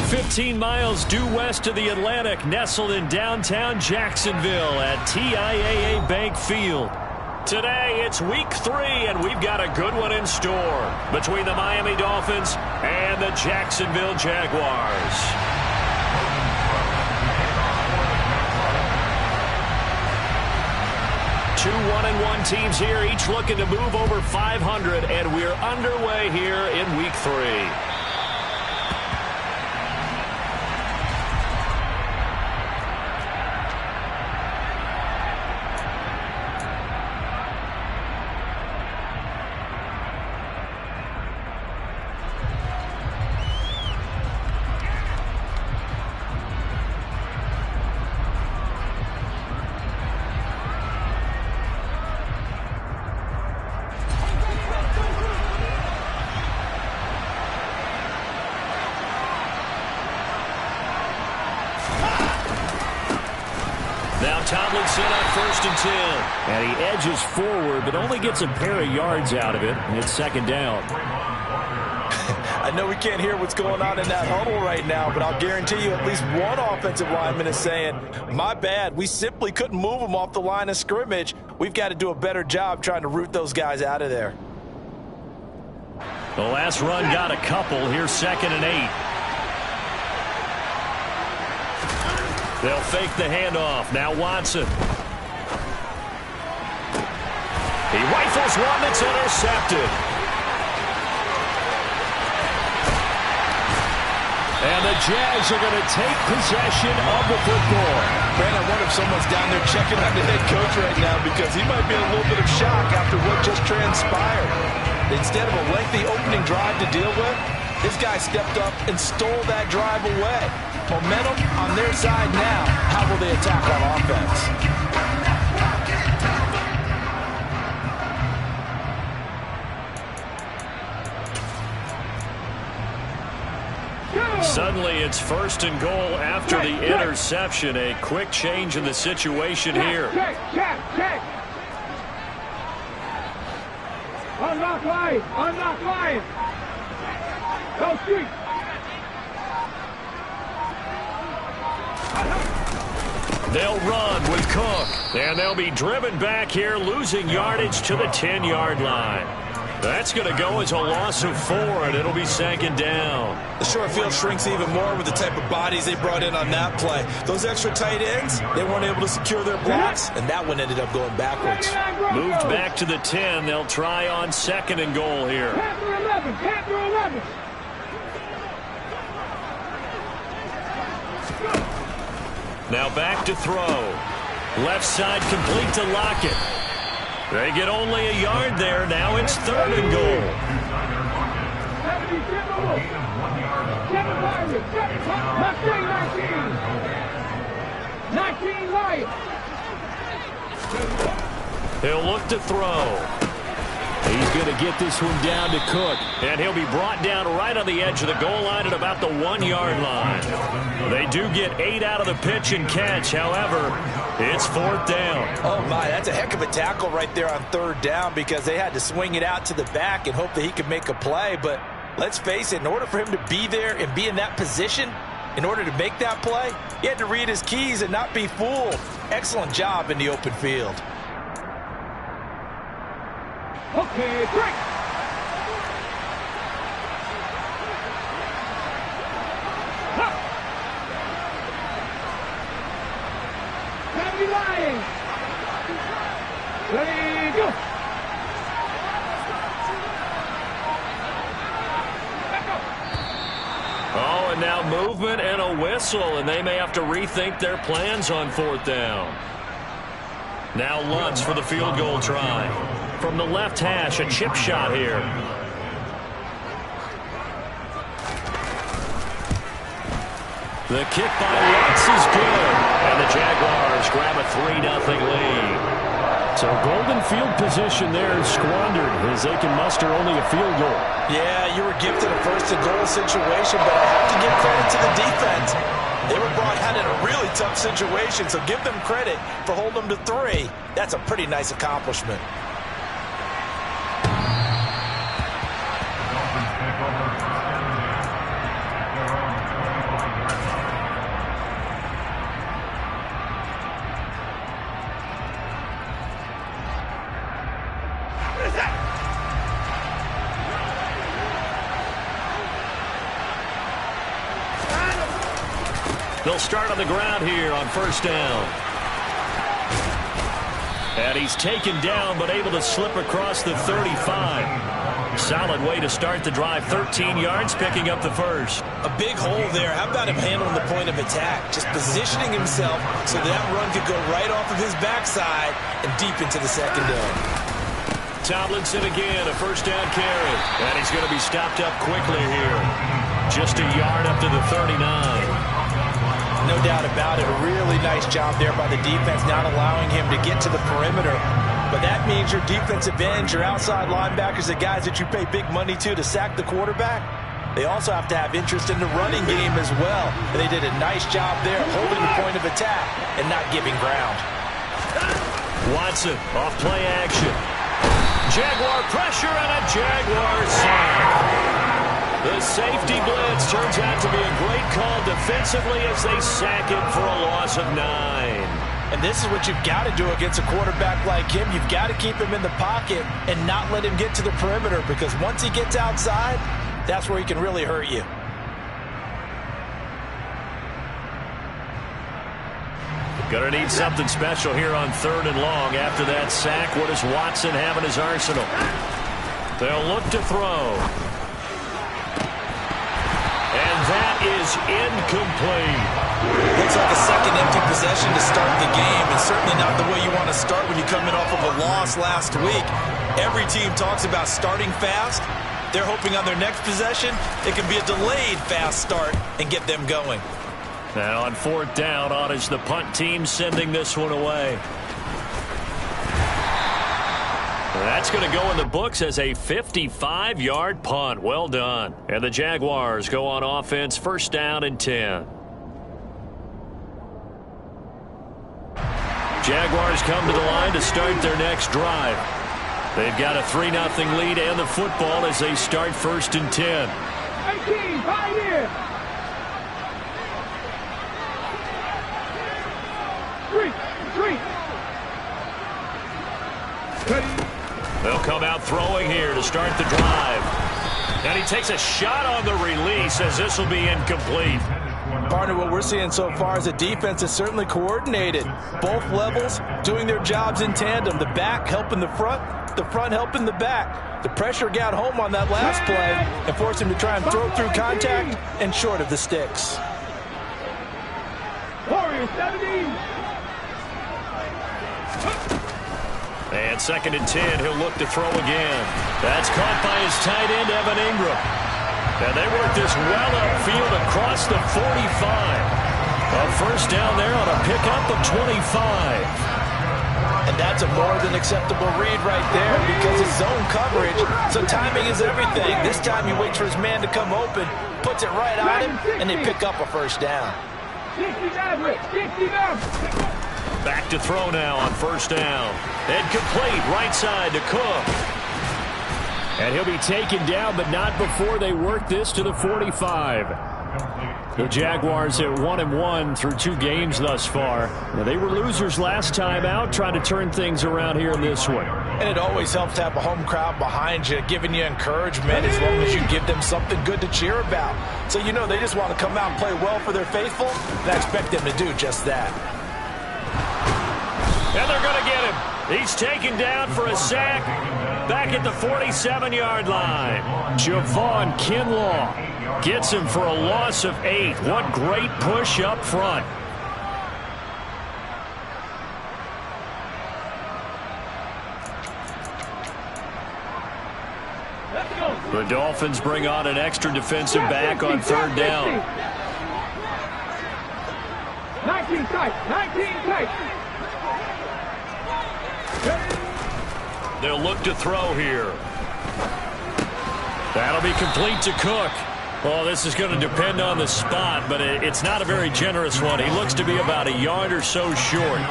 15 miles due west of the Atlantic, nestled in downtown Jacksonville at TIAA Bank Field. Today, it's week 3, and we've got a good one in store between the Miami Dolphins and the Jacksonville Jaguars. Two 1-1 teams here, each looking to move over 500, and we're underway here in week 3. Tomlinson on 1st and 10. And he edges forward, but only gets a pair of yards out of it, and it's 2nd down. I know we can't hear what's going on in that huddle right now, but I'll guarantee you at least one offensive lineman is saying, my bad, we simply couldn't move them off the line of scrimmage. We've got to do a better job trying to root those guys out of there. The last run got a couple. Here's 2nd and 8. They'll fake the handoff. Now Watson. He rifles one that's intercepted. And the Jags are going to take possession of the football. Man, I wonder if someone's down there checking on the head coach right now because he might be in a little bit of shock after what just transpired. Instead of a lengthy opening drive to deal with, this guy stepped up and stole that drive away. Momentum on their side now. How will they attack on offense? Suddenly it's 1st and goal after the interception. A quick change in the situation here. Check. Unlock line. Go street. They'll run with Cook, and they'll be driven back here, losing yardage to the 10-yard line. That's going to go as a loss of 4, and it'll be 2nd down. The short field shrinks even more with the type of bodies they brought in on that play. Those extra tight ends, they weren't able to secure their blocks, and that one ended up going backwards. Moved back to the 10. They'll try on 2nd and goal here. Panther 11. Now back to throw. Left side complete to Lockett. They get only a yard there. Now it's 3rd and goal. 19 right. He'll look to throw. He's going to get this one down to Cook. And he'll be brought down right on the edge of the goal line at about the 1-yard line. They do get 8 out of the pitch and catch. However, it's 4th down. Oh, my, that's a heck of a tackle right there on 3rd down because they had to swing it out to the back and hope that he could make a play. But let's face it, in order for him to be there and be in that position, in order to make that play, he had to read his keys and not be fooled. Excellent job in the open field. Okay, break. Heavy line. Ready, go. Oh, and now movement and a whistle, and they may have to rethink their plans on 4th down. Now Lutz for the field goal try. From the left hash, a chip shot here. The kick by Lutz is good, and the Jaguars grab a 3-0 lead. So golden field position there is squandered as they can muster only a field goal. Yeah, you were gifted a 1st and goal situation, but I have to give credit to the defense. They were brought out in a really tough situation, so give them credit for holding them to 3. That's a pretty nice accomplishment. They'll start on the ground here on first down. And he's taken down but able to slip across the 35. Solid way to start the drive. 13 yards, picking up the first. A big hole there. How about him handling the point of attack? Just positioning himself so that run could go right off of his backside and deep into the secondary. Tomlinson again, a first down carry. And he's going to be stopped up quickly here. Just a yard up to the 39. No doubt about it. A really nice job there by the defense, not allowing him to get to the perimeter. But that means your defensive ends, your outside linebackers, the guys that you pay big money to sack the quarterback, they also have to have interest in the running game as well. And they did a nice job there holding the point of attack and not giving ground. Watson off play action. Jaguar pressure and a Jaguar sack. The safety blitz turns out to be a great call defensively as they sack him for a loss of 9. And this is what you've got to do against a quarterback like him. You've got to keep him in the pocket and not let him get to the perimeter, because once he gets outside, that's where he can really hurt you. Gonna need something special here on 3rd and long. After that sack, what does Watson have in his arsenal? They'll look to throw. And that is incomplete. Looks like a second empty possession to start the game, and certainly not the way you want to start when you're coming off of a loss last week. Every team talks about starting fast. They're hoping on their next possession it can be a delayed fast start and get them going. Now on 4th down, on is the punt team sending this one away. That's going to go in the books as a 55-yard punt. Well done. And the Jaguars go on offense, first down and 10. Jaguars come to the line to start their next drive. They've got a 3-0 lead and the football as they start 1st and 10. 18, right here. 3. They'll come out throwing here to start the drive. And he takes a shot on the release as this will be incomplete. Partner, what we're seeing so far is a defense is certainly coordinated. Both levels doing their jobs in tandem. The back helping the front helping the back. The pressure got home on that last play and forced him to try and throw through contact and short of the sticks. Warriors 17. And 2nd and 10, he'll look to throw again. That's caught by his tight end, Evan Ingram. And they work this well upfield across the 45. A first down there on a pickup of 25. And that's a more than acceptable read right there because it's zone coverage, so timing is everything. This time he waits for his man to come open, puts it right on him, and they pick up a first down. 69. Back to throw now on first down. And complete right side to Cook. And he'll be taken down, but not before they work this to the 45. The Jaguars at 1-1 through 2 games thus far. Now, they were losers last time out, trying to turn things around here in this one. And it always helps to have a home crowd behind you, giving you encouragement as long as you give them something good to cheer about. So you know they just want to come out and play well for their faithful, and I expect them to do just that. And they're going to get him. He's taken down for a sack back at the 47-yard line. Javon Kinlaw gets him for a loss of 8. What great push up front. The Dolphins bring on an extra defensive back on 3rd down. 19 tight. 19 tight. They'll look to throw here. That'll be complete to Cook. Well, this is going to depend on the spot, but it's not a very generous one. He looks to be about a yard or so short.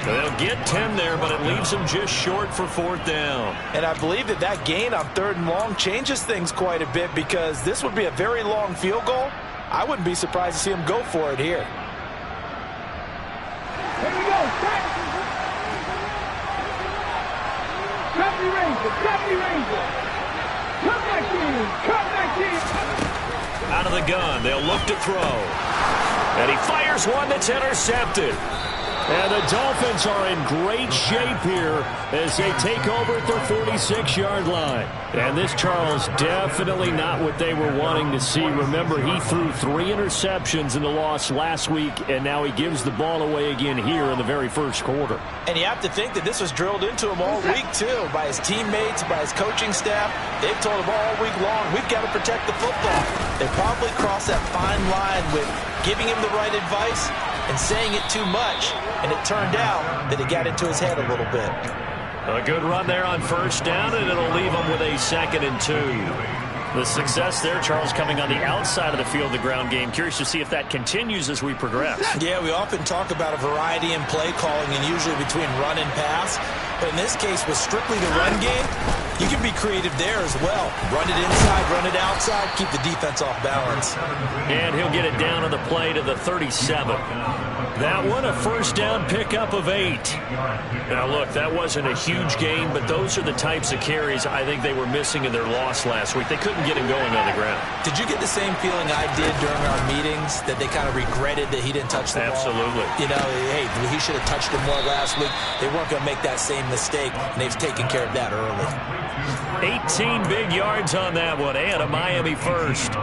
So they'll get 10 there, but it leaves him just short for 4th down. And I believe that gain on 3rd and long changes things quite a bit because this would be a very long field goal. I wouldn't be surprised to see him go for it here. Here we go. 70 Rangers. Come back in. Out of the gun, they'll look to throw. And he fires one that's intercepted. And the Dolphins are in great shape here as they take over at their 46-yard line. And this, Charles, definitely not what they were wanting to see. Remember, he threw 3 interceptions in the loss last week, and now he gives the ball away again here in the very first quarter. And you have to think that this was drilled into him all week, too, by his teammates, by his coaching staff. They've told him all week long, we've got to protect the football. They probably crossed that fine line with giving him the right advice and saying it too much, and it turned out that it got into his head a little bit. A good run there on first down, and it'll leave him with a 2nd and 2. The success there, Charles, coming on the outside of the field, the ground game. Curious to see if that continues as we progress. Yeah, we often talk about a variety in play calling and usually between run and pass. But in this case, with strictly the run game, you can be creative there as well. Run it inside, run it outside, keep the defense off balance. And he'll get it down on the play to the 37. That one, a first down pickup of 8. Now, look, that wasn't a huge game, but those are the types of carries I think they were missing in their loss last week. They couldn't get him going on the ground. Did you get the same feeling I did during our meetings, that they kind of regretted that he didn't touch the ball? Absolutely. You know, hey, he should have touched it more last week. They weren't going to make that same mistake, and they've taken care of that early. 18 big yards on that one, and a Miami first.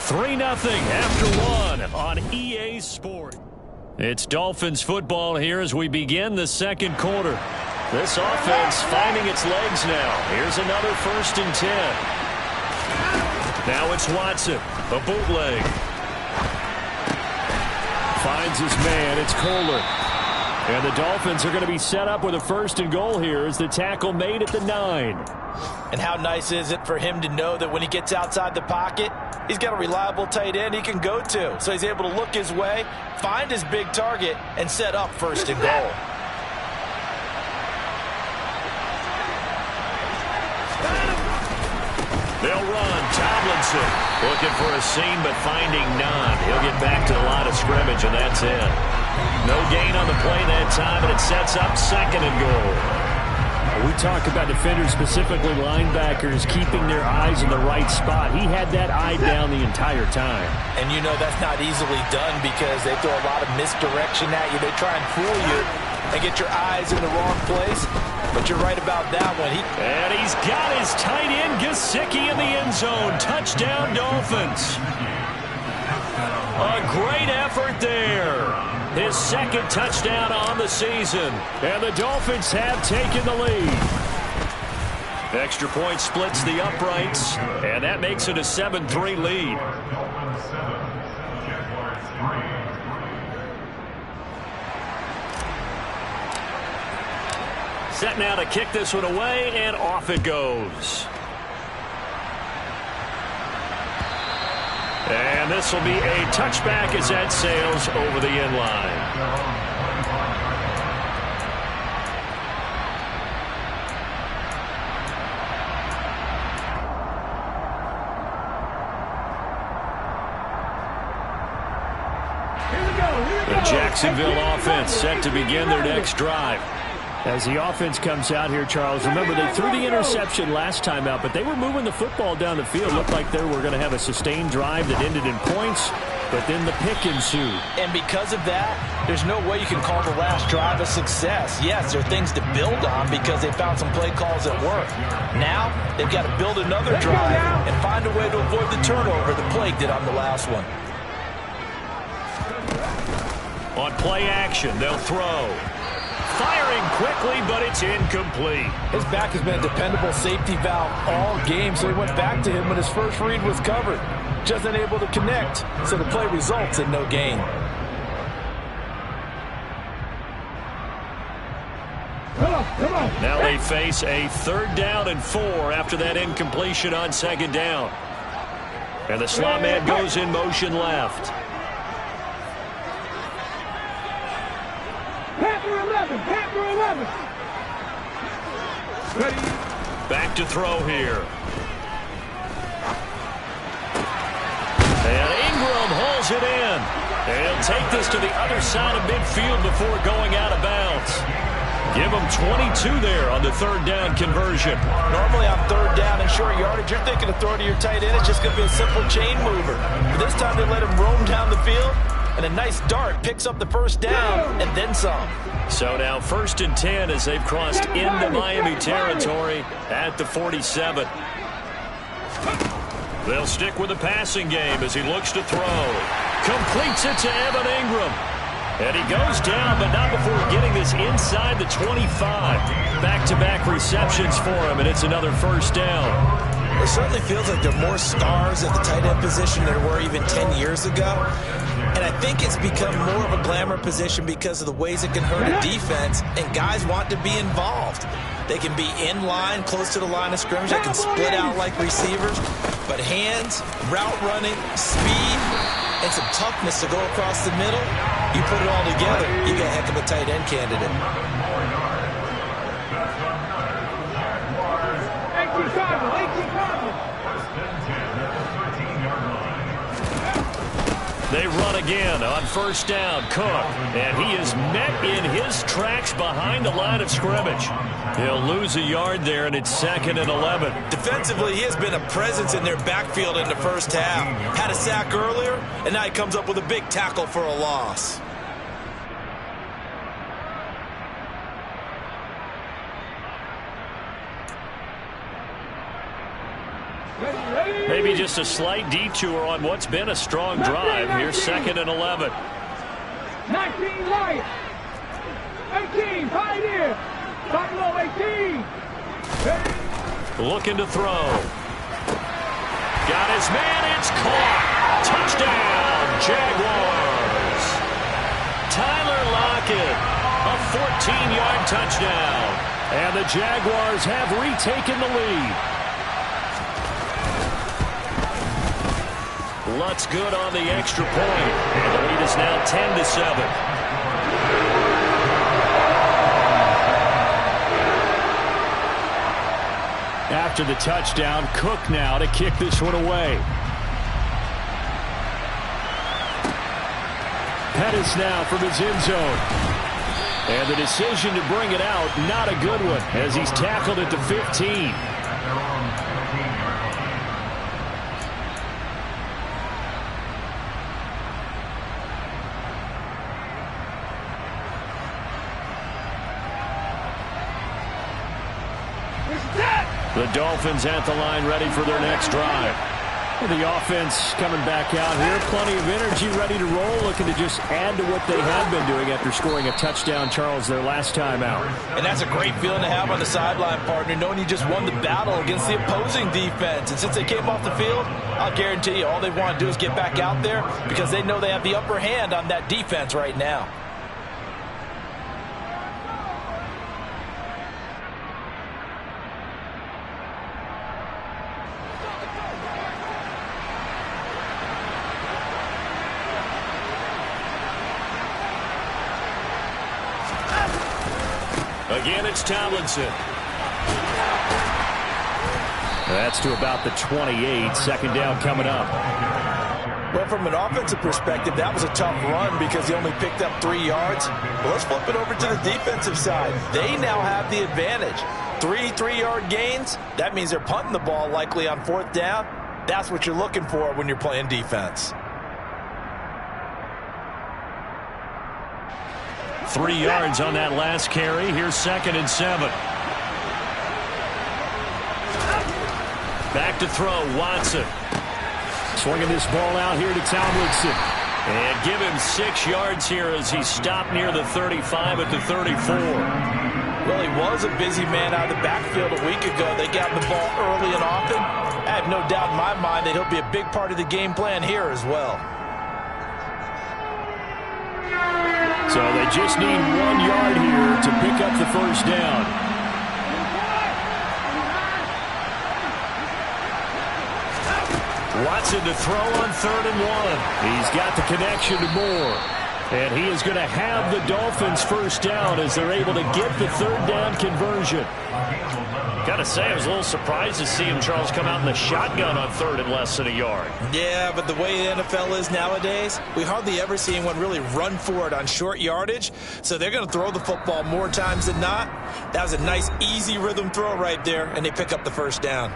Three 0 after one on EA Sport. It's Dolphins football here as we begin the second quarter. This offense finding its legs now. Here's another 1st and 10. Now it's Watson, a bootleg. Finds his man, it's Kohler. And the Dolphins are going to be set up with a 1st and goal here as the tackle made at the 9. And how nice is it for him to know that when he gets outside the pocket, he's got a reliable tight end he can go to. So he's able to look his way, find his big target, and set up 1st and goal. They'll run. Tomlinson looking for a seam, but finding none. He'll get back to the line of scrimmage, and that's it. No gain on the play that time, and it sets up 2nd and goal. We talk about defenders, specifically linebackers, keeping their eyes in the right spot. He had that eye down the entire time. And you know that's not easily done because they throw a lot of misdirection at you. They try and fool you and get your eyes in the wrong place. But you're right about that one. And he's got his tight end, Gesicki, in the end zone. Touchdown, Dolphins. A great effort there. His 2nd touchdown on the season. And the Dolphins have taken the lead. Extra point splits the uprights. And that makes it a 7-3 lead. Set now to kick this one away, and off it goes. And this will be a touchback as that sails over the end line. The Jacksonville offense set to begin their next drive. As the offense comes out here, Charles, remember they threw the interception last time out, but they were moving the football down the field. Looked like they were going to have a sustained drive that ended in points, but then the pick ensued. And because of that, there's no way you can call the last drive a success. Yes, there are things to build on because they found some play calls that work. Now, they've got to build another drive and find a way to avoid the turnover the play did on the last one. On play action, they'll throw. Firing quickly, but it's incomplete. His back has been a dependable safety valve all game, so he went back to him when his first read was covered. Just unable to connect, so the play results in no gain. Come on. Now they face a 3rd down and 4 after that incompletion on 2nd down. And the slot man goes in motion left. Panther 11. Ready. Back to throw here. And Ingram holds it in. They'll take this to the other side of midfield before going out of bounds. Give them 22 there on the third down conversion. Normally on third down and short yardage, you're thinking of throwing to your tight end. It's just going to be a simple chain mover. But this time they let him roam down the field, and a nice dart picks up the first down and then some. So now 1st and 10 as they've crossed into Miami territory at the 47. They'll stick with the passing game as he looks to throw. Completes it to Evan Ingram. And he goes down, but not before getting this inside the 25. Back-to-back receptions for him, and it's another first down. It certainly feels like there are more stars at the tight end position than there were even 10 years ago. And I think it's become more of a glamour position because of the ways it can hurt a defense, and guys want to be involved. They can be in line, close to the line of scrimmage. They can split out like receivers. But hands, route running, speed, and some toughness to go across the middle, you put it all together, you get a heck of a tight end candidate. They run again on first down. Cook, and he is met in his tracks behind the line of scrimmage. He'll lose a yard there, and it's 2nd and 11. Defensively, he has been a presence in their backfield in the first half. Had a sack earlier, and now he comes up with a big tackle for a loss. Maybe just a slight detour on what's been a strong drive. Here's 2nd and 11. 19 right. 18, Pioneer. Buffalo 18. Looking to throw. Got his man. It's caught. Touchdown, Jaguars. Tyler Lockett, a 14-yard touchdown. And the Jaguars have retaken the lead. Lutz good on the extra point. And the lead is now 10-7. After the touchdown, Cook now to kick this one away. Pettis now from his end zone. And the decision to bring it out, not a good one, as he's tackled at the 15. The Dolphins at the line ready for their next drive. The offense coming back out here. Plenty of energy, ready to roll, looking to just add to what they have been doing after scoring a touchdown, Charles, their last time out. And that's a great feeling to have on the sideline, partner, knowing you just won the battle against the opposing defense. And since they came off the field, I'll guarantee you all they want to do is get back out there because they know they have the upper hand on that defense right now. Again, it's Tomlinson. That's to about the 28. Second down coming up. Well, from an offensive perspective, that was a tough run because he only picked up 3 yards. But let's flip it over to the defensive side. They now have the advantage. 3 3-yard gains. That means they're punting the ball likely on 4th down. That's what you're looking for when you're playing defense. 3 yards on that last carry. Here's 2nd and 7. Back to throw, Watson. Swinging this ball out here to Tomlinson. And give him 6 yards here as he stopped near the 35 at the 34. Well, he was a busy man out of the backfield a week ago. They got the ball early and often. I have no doubt in my mind that he'll be a big part of the game plan here as well. So they just need 1 yard here to pick up the first down. Watson to throw on 3rd and 1. He's got the connection to Moore. And he is going to have the Dolphins first down as they're able to get the 3rd down conversion. Gotta say, I was a little surprised to see him, Charles, come out in the shotgun on 3rd and less than a yard. Yeah, but the way the NFL is nowadays, we hardly ever see anyone really run for it on short yardage. So they're going to throw the football more times than not. That was a nice, easy rhythm throw right there, and they pick up the first down.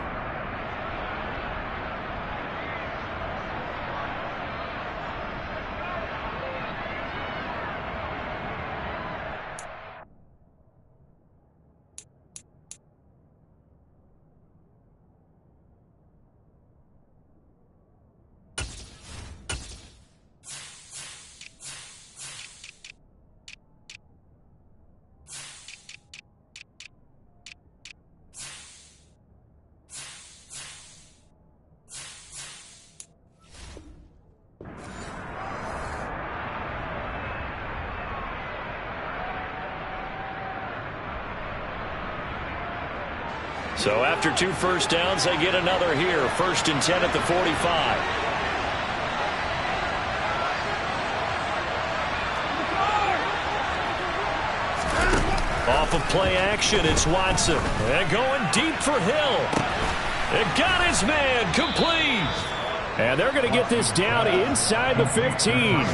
So after 2 first downs, they get another here. 1st and 10 at the 45. Off of play action, it's Watson. And going deep for Hill. It got his man complete. And they're going to get this down inside the 15.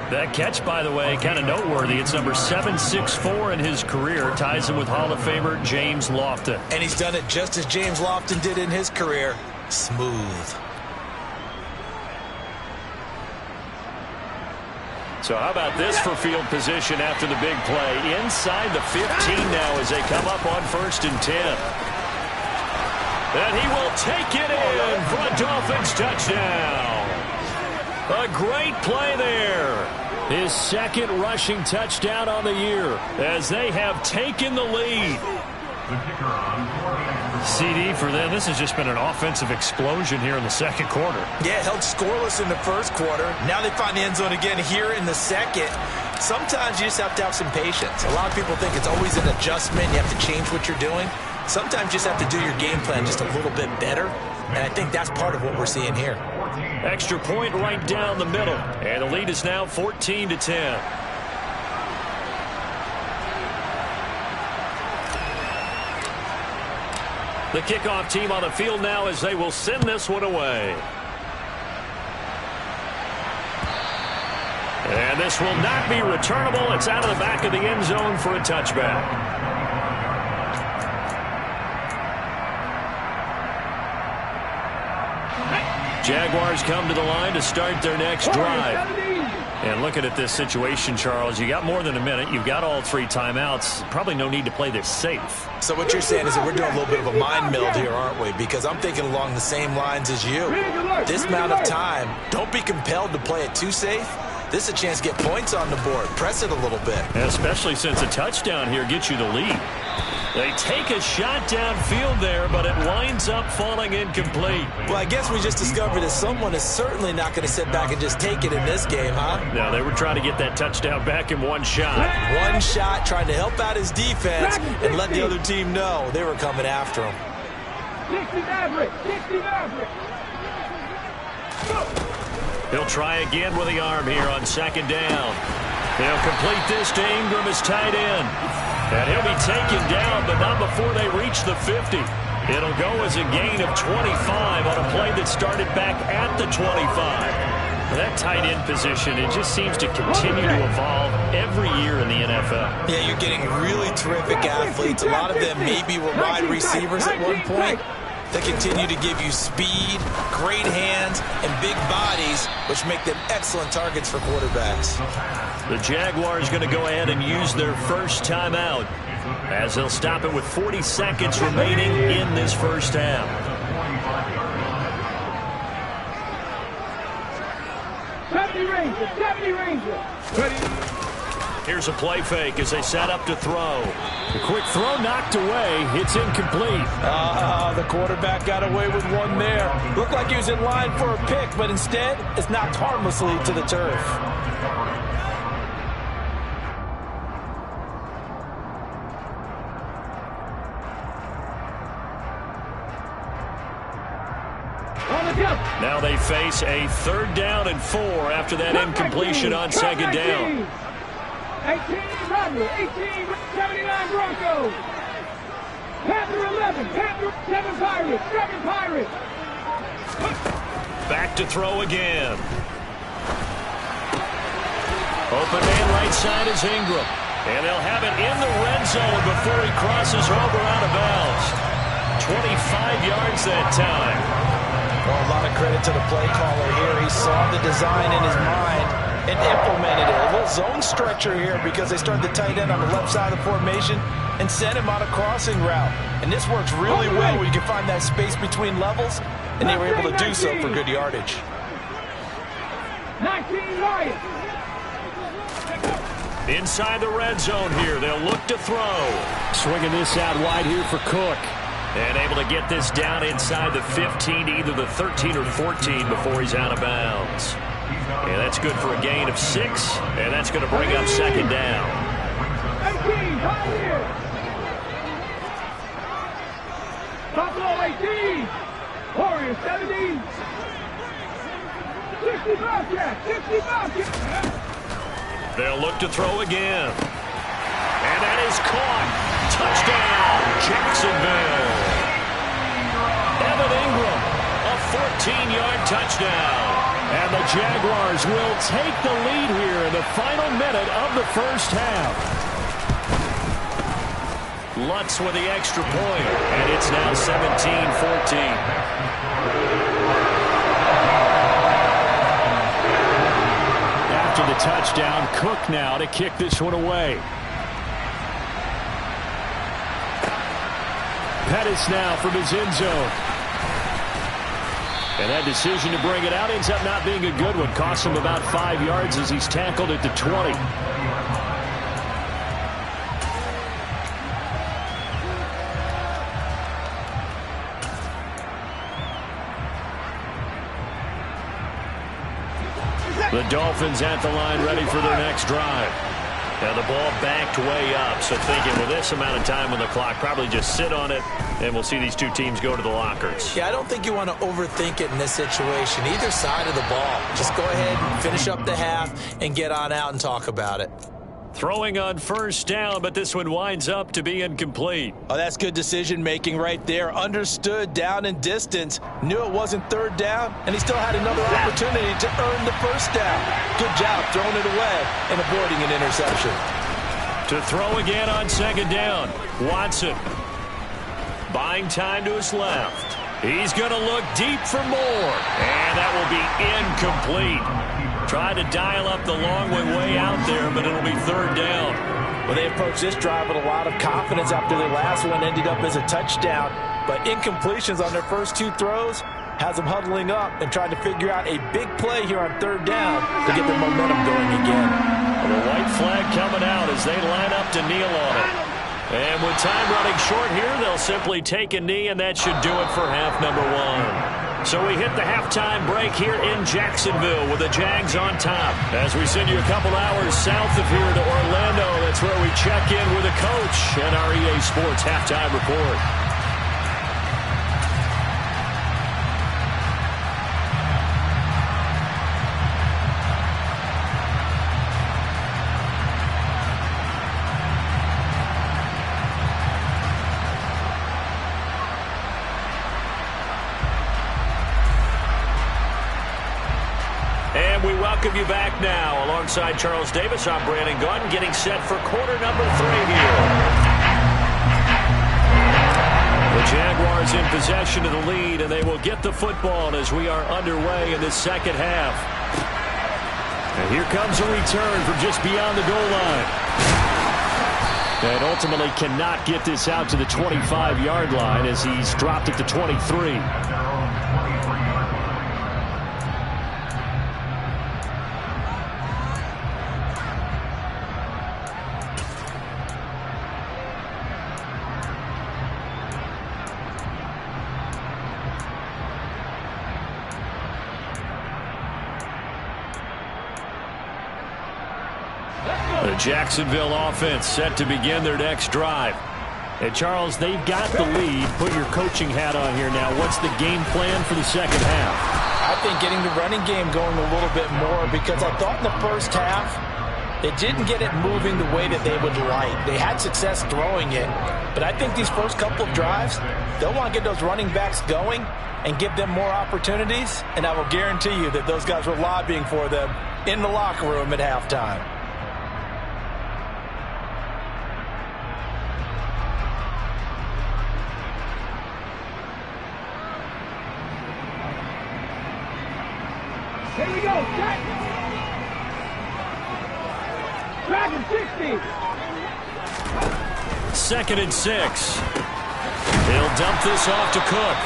That catch, by the way, kind of noteworthy. It's number 764 in his career. Ties him with Hall of Famer James Lofton. And he's done it just as James Lofton did in his career. Smooth. So how about this for field position after the big play? Inside the 15 now as they come up on 1st and 10. And he will take it in for a Dolphins touchdown. A great play there. His 2nd rushing touchdown on the year as they have taken the lead. CD for them. This has just been an offensive explosion here in the 2nd quarter. Yeah, held scoreless in the 1st quarter. Now they find the end zone again here in the 2nd. Sometimes you just have to have some patience. A lot of people think it's always an adjustment. You have to change what you're doing. Sometimes you just have to do your game plan just a little bit better. And I think that's part of what we're seeing here. Extra point right down the middle. And the lead is now 14 to 10. The kickoff team on the field now as they will send this one away. And this will not be returnable. It's out of the back of the end zone for a touchback. Jaguars come to the line to start their next drive. And looking at this situation, Charles, you got more than a minute. You've got all 3 timeouts. Probably no need to play this safe. So what you're saying is that we're doing a little bit of a mind meld here, aren't we? Because I'm thinking along the same lines as you. This amount of time, don't be compelled to play it too safe. This is a chance to get points on the board. Press it a little bit. Especially since a touchdown here gets you the lead. They take a shot downfield there, but it winds up falling incomplete. Well, I guess we just discovered that someone is certainly not going to sit back and just take it in this game, huh? No, they were trying to get that touchdown back in one shot. One shot, trying to help out his defense and let the other team know they were coming after him. 60 Maverick, 60 Maverick. He'll try again with the arm here on 2nd down. He'll complete this to Ingram as tight end. And he'll be taken down, but not before they reach the 50. It'll go as a gain of 25 on a play that started back at the 25. That tight end position, it just seems to continue to evolve every year in the NFL. Yeah, you're getting really terrific athletes. A lot of them maybe were wide receivers at one point. They continue to give you speed, great hands, and big bodies, which make them excellent targets for quarterbacks. The Jaguars going to go ahead and use their first timeout as they'll stop it with 40 seconds remaining in this first half. 70 Rangers, 70 Rangers. Ready. Here's a play fake as they set up to throw. The quick throw knocked away. It's incomplete. The quarterback got away with one there. Looked like he was in line for a pick, but instead, it's knocked harmlessly to the turf. Now they face a 3rd down and 4 after that incompletion on 2nd down. 18, Rodney, 18, 79 Broncos. Panther 11, Panther 7 Pirates, 7 Pirates. Back to throw again. Open man right side is Ingram. And they'll have it in the red zone before he crosses over out of bounds. 25 yards that time. Well, a lot of credit to the play caller here. He saw the design in his mind and implemented it. A little zone stretcher here because they started the tight end on the left side of the formation and sent him on a crossing route. And this works really well where you can find that space between levels, and they were able to do so for good yardage. 19 Lions. Inside the red zone here, they'll look to throw. Swinging this out wide here for Cook. And able to get this down inside the 15 to either the 13 or 14 before he's out of bounds. And that's good for a gain of 6, and that's going to bring up second down. 18, Pioneers. Buffalo 18. Warriors 17. 60 Bobcats, 60 Bobcats. They'll look to throw again. And that is caught. Touchdown, Jacksonville. Evan Ingram, a 14-yard touchdown. And the Jaguars will take the lead here in the final minute of the first half. Lutz with the extra point, and it's now 17-14. After the touchdown, Cook now to kick this one away. Pettis now from his end zone. And that decision to bring it out ends up not being a good one. Costs him about 5 yards as he's tackled at the 20. The Dolphins at the line ready for their next drive. Now the ball backed way up, so thinking with this amount of time on the clock, probably just sit on it, and we'll see these two teams go to the lockers. Yeah, I don't think you want to overthink it in this situation. Either side of the ball. Just go ahead and finish up the half and get on out and talk about it. Throwing on first down, but this one winds up to be incomplete. Oh, that's good decision-making right there. Understood down and distance. Knew it wasn't third down, and he still had another opportunity to earn the first down. Good job throwing it away and avoiding an interception. To throw again on second down. Watson buying time to his left. He's going to look deep for more, and that will be incomplete. Tried to dial up the long way out there, but it'll be third down. Well, they approached this drive with a lot of confidence after their last one ended up as a touchdown. But incompletions on their first two throws has them huddling up and trying to figure out a big play here on third down to get their momentum going again. Well, the white flag coming out as they line up to kneel on it. And with time running short here, they'll simply take a knee, and that should do it for half number one. So we hit the halftime break here in Jacksonville with the Jags on top. As we send you a couple hours south of here to Orlando, that's where we check in with the coach and our EA Sports halftime report. We welcome you back now. Alongside Charles Davis, I'm Brandon Gunn, getting set for quarter number 3 here. The Jaguars in possession of the lead, and they will get the football as we are underway in the second half. And here comes a return from just beyond the goal line. And ultimately cannot get this out to the 25-yard line as he's dropped at the 23. The Jacksonville offense set to begin their next drive. And Charles, they've got the lead. Put your coaching hat on here now. What's the game plan for the second half? I think getting the running game going a little bit more, because I thought in the first half They didn't get it moving the way that they would like. They had success throwing it, but I think these first couple of drives, they'll want to get those running backs going and give them more opportunities, and I will guarantee you that those guys were lobbying for them in the locker room at halftime. Here we go, set. Back and 60. 2nd and 6. He'll dump this off to Cook.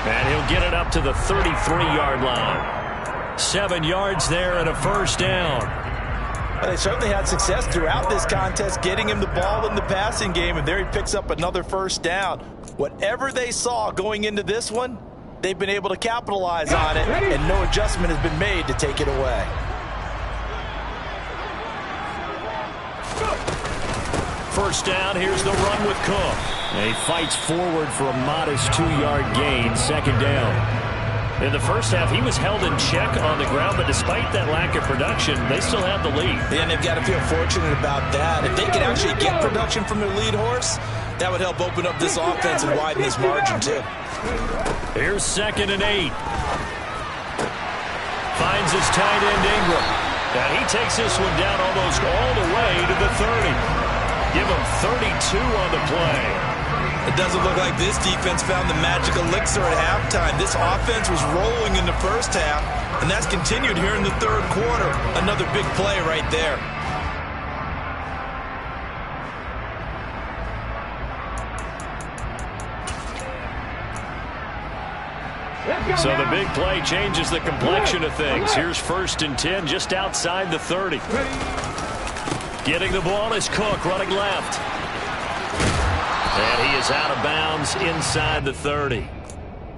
And he'll get it up to the 33-yard line. 7 yards there and a first down. Well, they certainly had success throughout this contest getting him the ball in the passing game, and there he picks up another first down. Whatever they saw going into this one, they've been able to capitalize on it, and no adjustment has been made to take it away. First down, here's the run with Cook. And he fights forward for a modest 2-yard gain, 2nd down. In the first half, he was held in check on the ground, but despite that lack of production, they still have the lead. And they've got to feel fortunate about that. If they can actually get production from their lead horse, that would help open up this offense and widen this margin, too. Here's 2nd and 8. Finds his tight end, Ingram. And he takes this one down almost all the way to the 30. Give him 32 on the play. It doesn't look like this defense found the magic elixir at halftime. This offense was rolling in the first half, and that's continued here in the third quarter. Another big play right there. So the big play changes the complexion of things. Here's 1st and 10 just outside the 30. Getting the ball is Cook running left. And he is out of bounds inside the 30.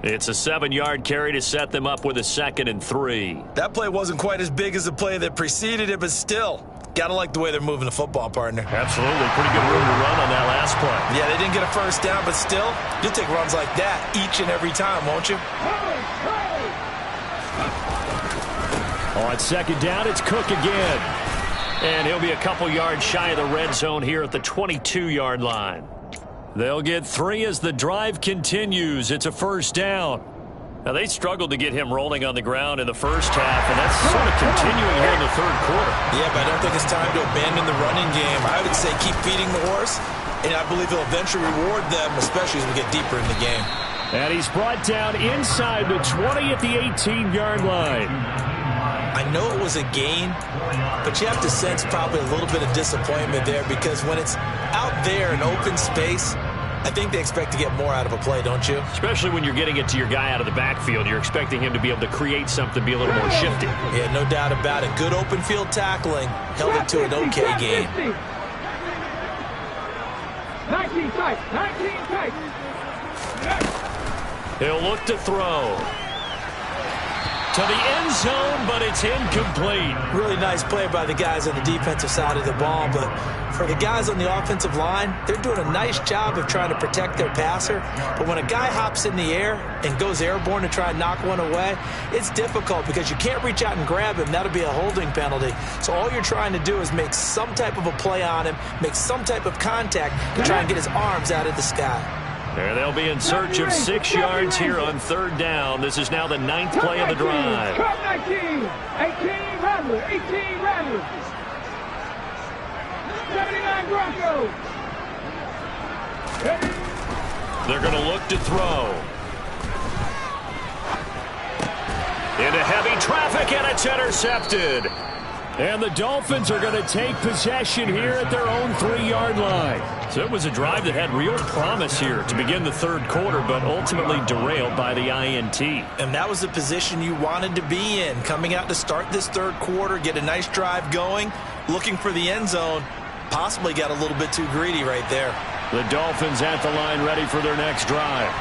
It's a 7-yard carry to set them up with a 2nd and 3. That play wasn't quite as big as the play that preceded it, but still, got to like the way they're moving the football, partner. Absolutely. Pretty good room to run on that last play. Yeah, they didn't get a first down, but still, you'll take runs like that each and every time, won't you? On 2nd down, it's Cook again. And he'll be a couple yards shy of the red zone here at the 22-yard line. They'll get 3 as the drive continues. It's a first down. Now, they struggled to get him rolling on the ground in the first half, and that's sort of continuing here in the third quarter. Yeah, but I don't think it's time to abandon the running game. I would say keep feeding the horse, and I believe he'll eventually reward them, especially as we get deeper in the game. And he's brought down inside the 20 at the 18-yard line. I know it was a gain, but you have to sense probably a little bit of disappointment there, because when it's out there in open space, I think they expect to get more out of a play, don't you? Especially when you're getting it to your guy out of the backfield. You're expecting him to be able to create something, be a little more shifty. Yeah, no doubt about it. Good open field tackling held it to an okay game. 19 tight. 19 tight. He'll look to throw. To the end zone, but it's incomplete. Really nice play by the guys on the defensive side of the ball, but for the guys on the offensive line, they're doing a nice job of trying to protect their passer. But when a guy hops in the air and goes airborne to try and knock one away, it's difficult because you can't reach out and grab him. That'll be a holding penalty. So all you're trying to do is make some type of a play on him, make some type of contact to try and get his arms out of the sky. There they'll be in search of 6 yards here on 3rd down. This is now the 9th play of the drive. 19, 18 Rattler, 18 Rattler. 79 Broncos. They're going to look to throw. Into heavy traffic, and it's intercepted. And the Dolphins are going to take possession here at their own 3-yard line. So it was a drive that had real promise here to begin the third quarter, but ultimately derailed by the INT. And that was the position you wanted to be in, coming out to start this third quarter, get a nice drive going, looking for the end zone, possibly got a little bit too greedy right there. The Dolphins at the line ready for their next drive.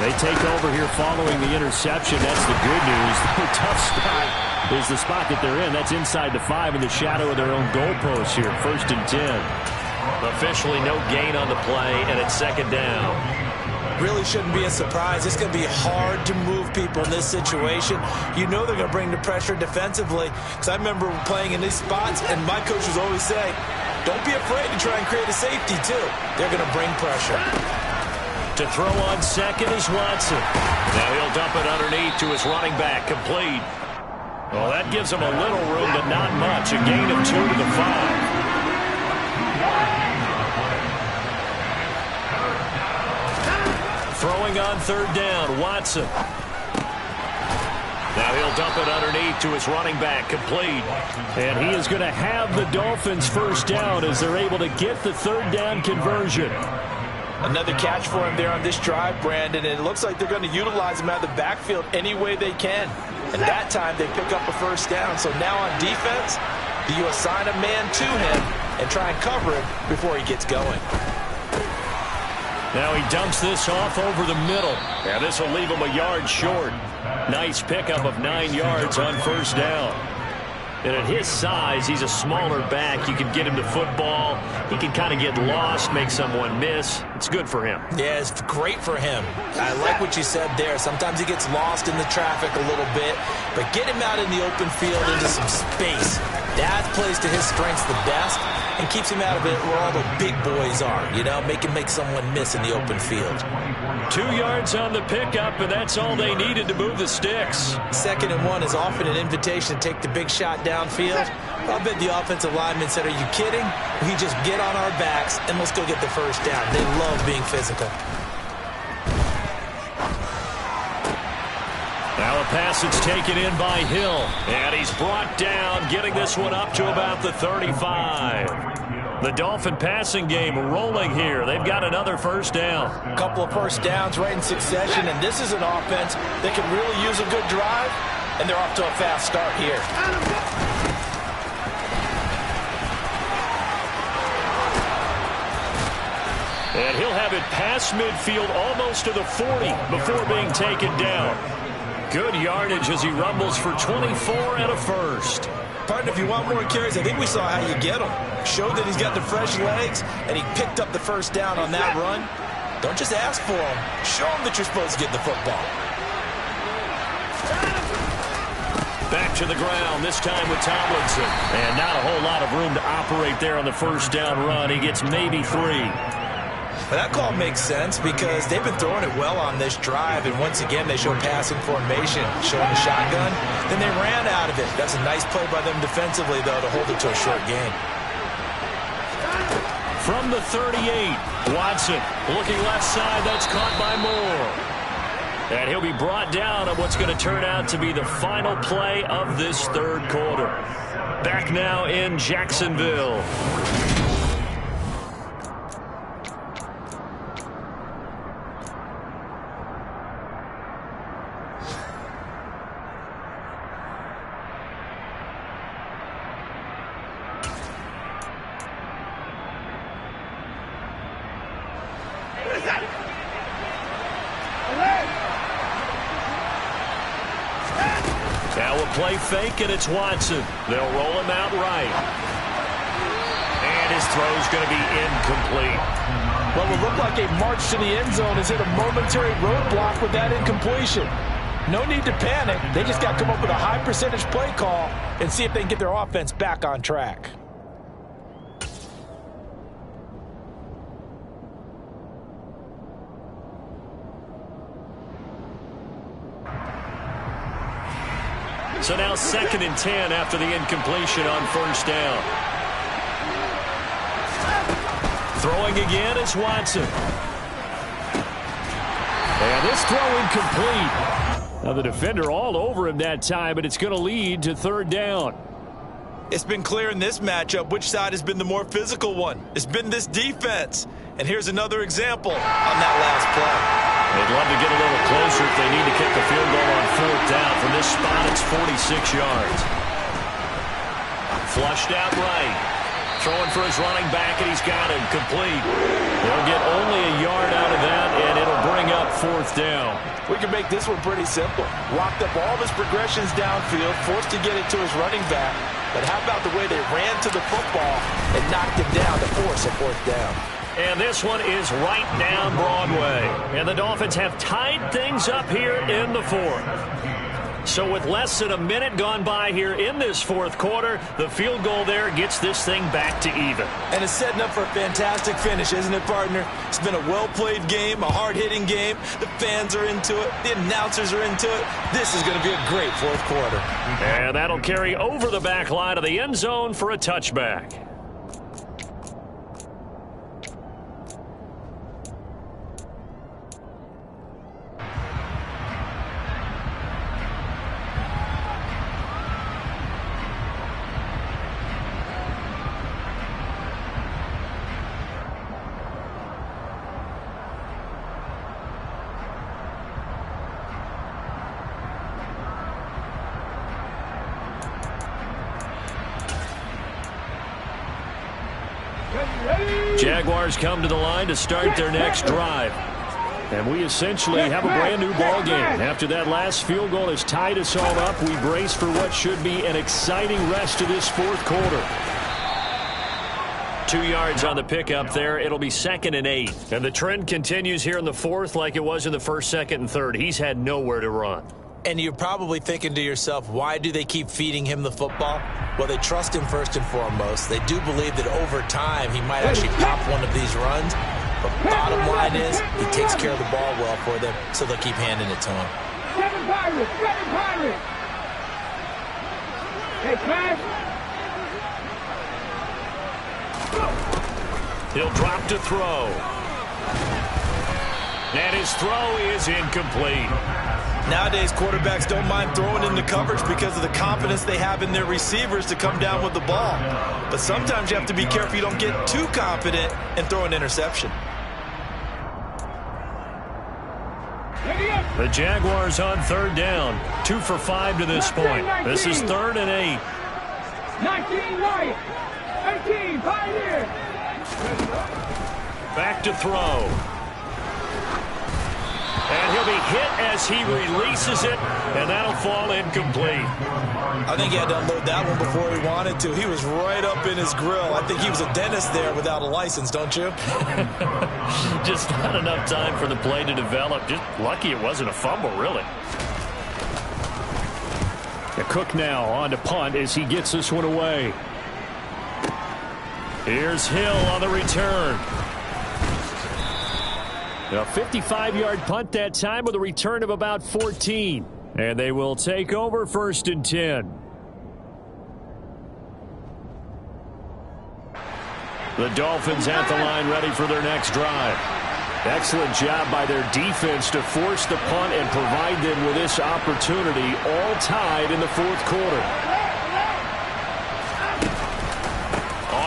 They take over here following the interception. That's the good news. The tough spot is the spot that they're in. That's inside the 5 in the shadow of their own goalpost here. 1st and 10. Officially no gain on the play, and it's 2nd down. really shouldn't be a surprise. It's going to be hard to move people in this situation. You know they're going to bring the pressure defensively. Because I remember playing in these spots, and my coaches always say, don't be afraid to try and create a safety, too. They're going to bring pressure. To throw on second is Watson. Now he'll dump it underneath to his running back, complete. Well, that gives him a little room, but not much. A gain of 2 to the 5. Throwing on third down, Watson. Now he'll dump it underneath to his running back, complete. And he is going to have the Dolphins first down as they're able to get the third down conversion. Another catch for him there on this drive, Brandon, and it looks like they're going to utilize him out of the backfield any way they can. And that time they pick up a first down. So now on defense, you assign a man to him and try and cover him before he gets going. Now he dumps this off over the middle. Now this will leave him a yard short. Nice pickup of 9 yards on first down. And at his size, he's a smaller back. You can get him to football. He can kind of get lost, make someone miss. It's good for him. Yeah, it's great for him. I like what you said there. Sometimes he gets lost in the traffic a little bit, but get him out in the open field into some space. That plays to his strengths the best and keeps him out of it where all the big boys are, you know, make him make someone miss in the open field. 2 yards on the pickup, and that's all they needed to move the sticks. 2nd and 1 is often an invitation to take the big shot downfield. I bet the offensive lineman said, are you kidding? We just get on our backs and let's go get the first down. They love being physical. Now a pass that's taken in by Hill. And he's brought down, getting this one up to about the 35. The Dolphin passing game rolling here. They've got another first down. A couple of first downs right in succession, and this is an offense that can really use a good drive, and they're off to a fast start here. And he'll have it past midfield almost to the 40 before being taken down. Good yardage as he rumbles for 24 and a first. Partner, if you want more carries, I think we saw how you get him. Showed that he's got the fresh legs, and he picked up the first down on that run. Don't just ask for him. Show him that you're supposed to get the football. Back to the ground, this time with Tomlinson. And not a whole lot of room to operate there on the first down run. He gets maybe 3. Well, that call makes sense because they've been throwing it well on this drive, and once again they show passing formation, showing the shotgun. Then they ran out of it. That's a nice play by them defensively, though, to hold it to a short gain. From the 38, Watson looking left side. That's caught by Moore. And he'll be brought down on what's going to turn out to be the final play of this third quarter. Back now in Jacksonville. Now a play fake, and it's Watson. They'll roll him out right. And his throw's going to be incomplete. What will look like a march to the end zone has hit a momentary roadblock with that incompletion. No need to panic. They just got to come up with a high percentage play call and see if they can get their offense back on track. So now 2nd and 10 after the incompletion on first down. Throwing again is Watson. And this throw incomplete. Now the defender all over him that time, but it's going to lead to third down. It's been clear in this matchup which side has been the more physical one. It's been this defense. And here's another example on that last play. They'd love to get a little closer if they need to kick the field goal on fourth down. From this spot, it's 46 yards. Flushed out right. Throwing for his running back, and he's got him complete. They'll get only a yard out of that, and it'll bring up fourth down. We can make this one pretty simple. Locked up all of his progressions downfield, forced to get it to his running back. But how about the way they ran to the football and knocked him down to force a fourth down? And this one is right down Broadway. And the Dolphins have tied things up here in the fourth. So with less than a minute gone by here in this fourth quarter, the field goal there gets this thing back to even. And it's setting up for a fantastic finish, isn't it, partner? It's been a well-played game, a hard-hitting game. The fans are into it. The announcers are into it. This is going to be a great fourth quarter. And that'll carry over the back line of the end zone for a touchback. Jaguars come to the line to start their next drive. And we essentially have a brand new ball game. After that last field goal has tied us all up, we brace for what should be an exciting rest of this fourth quarter. 2 yards on the pickup there. It'll be 2nd and 8. And the trend continues here in the fourth like it was in the first, second, and third. He's had nowhere to run. And you're probably thinking to yourself, why do they keep feeding him the football? Well, they trust him first and foremost. They do believe that over time he might actually pop one of these runs. But bottom line is he takes care of the ball well for them, so they'll keep handing it to him. 7 Pirates! 7 Pirates! Hey, Crash! He'll drop to throw. And his throw is incomplete. Nowadays, quarterbacks don't mind throwing into coverage because of the confidence they have in their receivers to come down with the ball. But sometimes you have to be careful you don't get too confident and throw an interception. The Jaguars on 3rd down. 2 for 5 to this point. This is 3rd and 8. 19 right. 18 Pioneer. Back to throw. And he'll be hit as he releases it, and that'll fall incomplete. I think he had to unload that one before he wanted to. He was right up in his grill. I think he was a dentist there without a license, don't you? Just not enough time for the play to develop. Just lucky it wasn't a fumble, really. Cook now on to punt as he gets this one away. Here's Hill on the return. A 55-yard punt that time with a return of about 14. And they will take over 1st and 10. The Dolphins at the line ready for their next drive. Excellent job by their defense to force the punt and provide them with this opportunity, all tied in the fourth quarter.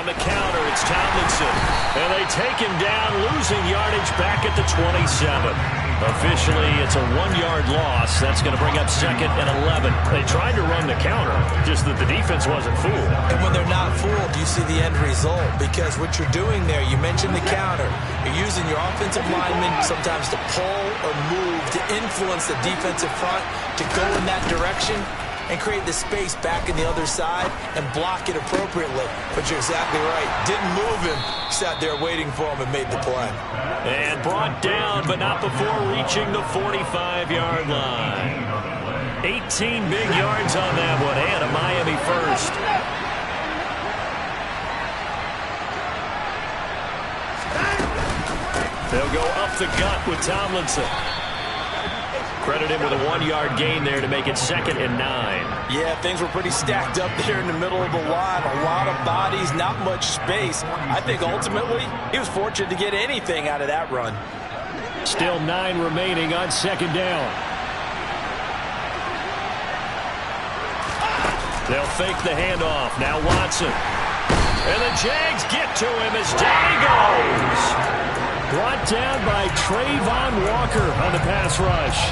On the counter, it's Tomlinson. And they take him down, losing yardage back at the 27. Officially, it's a 1-yard loss. That's going to bring up 2nd and 11. They tried to run the counter, just that the defense wasn't fooled. And when they're not fooled, you see the end result. Because what you're doing there, you mentioned the counter. You're using your offensive linemen sometimes to pull or move to influence the defensive front to go in that direction and create the space back in the other side and block it appropriately. But you're exactly right. Didn't move him. Sat there waiting for him and made the play. And brought down, but not before reaching the 45-yard line. 18 big yards on that one, and a Miami first. They'll go up the gut with Tomlinson. Credit him with a 1-yard gain there to make it 2nd and 9. Yeah, things were pretty stacked up there in the middle of the line. A lot of bodies, not much space. I think ultimately he was fortunate to get anything out of that run. Still 9 remaining on 2nd down. They'll fake the handoff. Now Watson. And the Jags get to him as down he goes. Brought down by Trayvon Walker on the pass rush.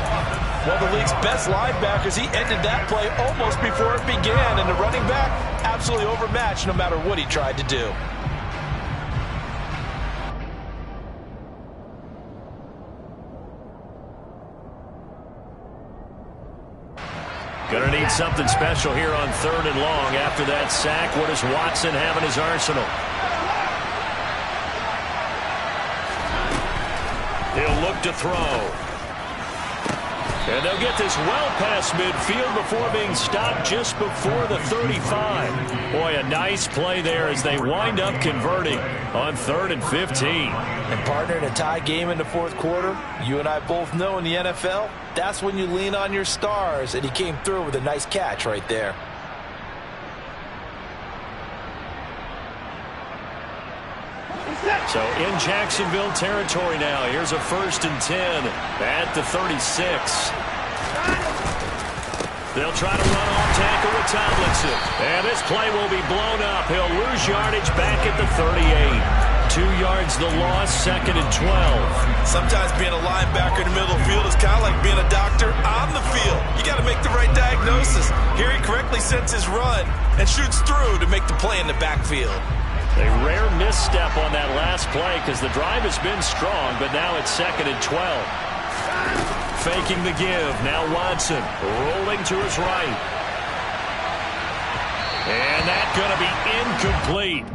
One of the league's best linebackers. He ended that play almost before it began. And the running back, absolutely overmatched no matter what he tried to do. Gonna need something special here on 3rd and long. After that sack, what does Watson have in his arsenal? He'll look to throw. And they'll get this well past midfield before being stopped just before the 35. Boy, a nice play there as they wind up converting on 3rd and 15. And partner, in a tie game in the fourth quarter, you and I both know in the NFL, that's when you lean on your stars, and he came through with a nice catch right there. So in Jacksonville territory now. Here's a 1st and 10 at the 36. They'll try to run off tackle with Tomlinson. And this play will be blown up. He'll lose yardage back at the 38. 2 yards the loss, 2nd and 12. Sometimes being a linebacker in the middle of the field is kind of like being a doctor on the field. You got to make the right diagnosis. Here he correctly sets his run and shoots through to make the play in the backfield. A rare misstep on that last play because the drive has been strong, but now it's 2nd and 12. Faking the give. Now Watson rolling to his right. And that's going to be incomplete.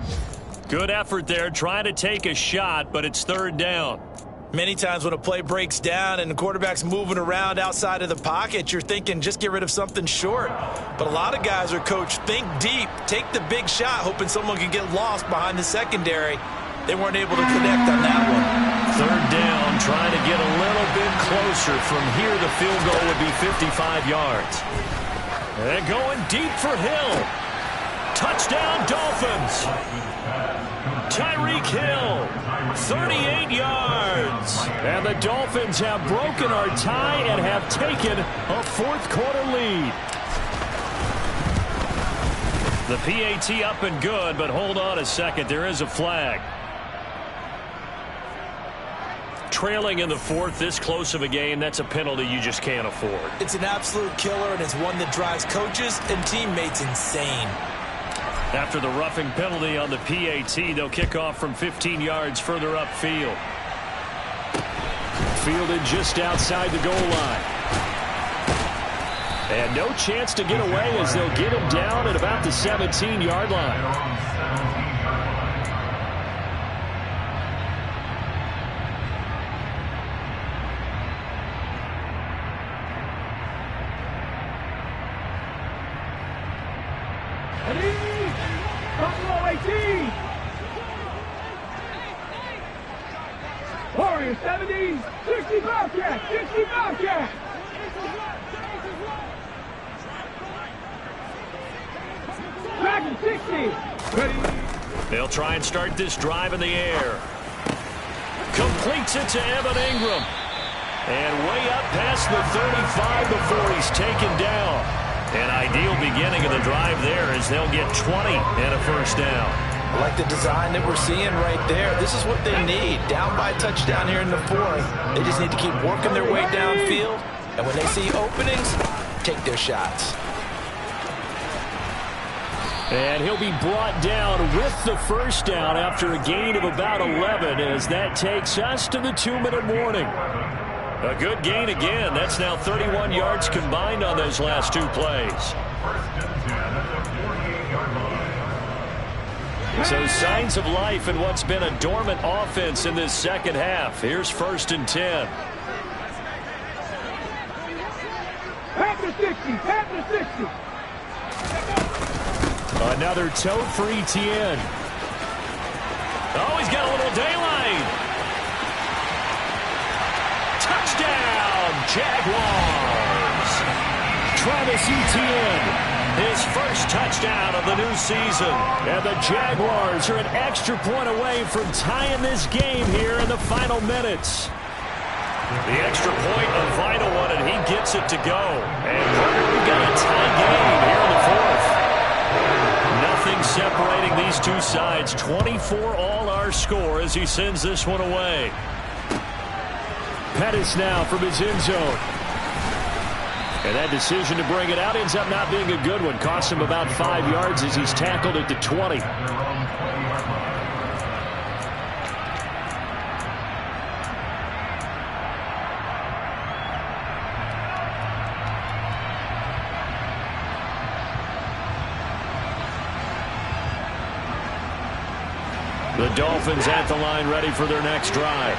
Good effort there trying to take a shot, but it's 3rd down. Many times when a play breaks down and the quarterback's moving around outside of the pocket, you're thinking just get rid of something short. But a lot of guys are coached, think deep, take the big shot, hoping someone can get lost behind the secondary. They weren't able to connect on that one. 3rd down, trying to get a little bit closer. From here, the field goal would be 55 yards. And going deep for Hill. Touchdown, Dolphins. Tyreek Hill, 38 yards. And the Dolphins have broken our tie and have taken a 4th quarter lead. The PAT up and good, but hold on a second. There is a flag. Trailing in the 4th, this close of a game, that's a penalty you just can't afford. It's an absolute killer, and it's one that drives coaches and teammates insane. After the roughing penalty on the PAT, they'll kick off from 15 yards further upfield. Fielded just outside the goal line. And no chance to get away as they'll get him down at about the 17-yard line. Buffalo 18. Warriors 70. 60 Bobcat. 60 Bobcat. Dragon 60. Ready. They'll try and start this drive in the air. Completes it to Evan Ingram. And way up past the 35 before he's taken down. An ideal beginning of the drive there as they'll get 20 and a 1st down. I like the design that we're seeing right there. This is what they need. Down by a touchdown here in the 4th. They just need to keep working their way downfield. And when they see openings, take their shots. And he'll be brought down with the 1st down after a gain of about 11 as that takes us to the 2-minute warning. A good gain again. That's now 31 yards combined on those last 2 plays. So signs of life in what's been a dormant offense in this 2nd half. Here's 1st and 10. Panther 60. Panther 60. Another tote for Etienne. Oh, he's got a little daylight. Touchdown, Jaguars. Travis Etienne, his 1st touchdown of the new season. And the Jaguars are an extra point away from tying this game here in the final minutes. The extra point, a vital one, and he gets it to go. And we've got a tie game here in the 4th. Nothing separating these two sides. 24 all our score as he sends this one away. Pettis now from his end zone. And that decision to bring it out ends up not being a good one. Costs him about 5 yards as he's tackled at the 20. The Dolphins at the line ready for their next drive.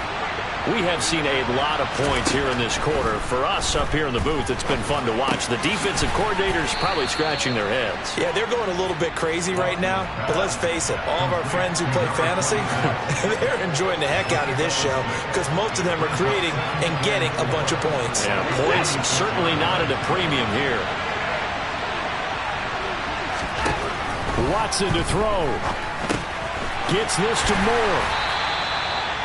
We have seen a lot of points here in this quarter. For us up here in the booth, it's been fun to watch. The defensive coordinators probably scratching their heads. Yeah, they're going a little bit crazy right now. But let's face it, all of our friends who play fantasy, they're enjoying the heck out of this show because most of them are creating and getting a bunch of points. Yeah, points certainly not at a premium here. Watson to throw. Gets this to Moore.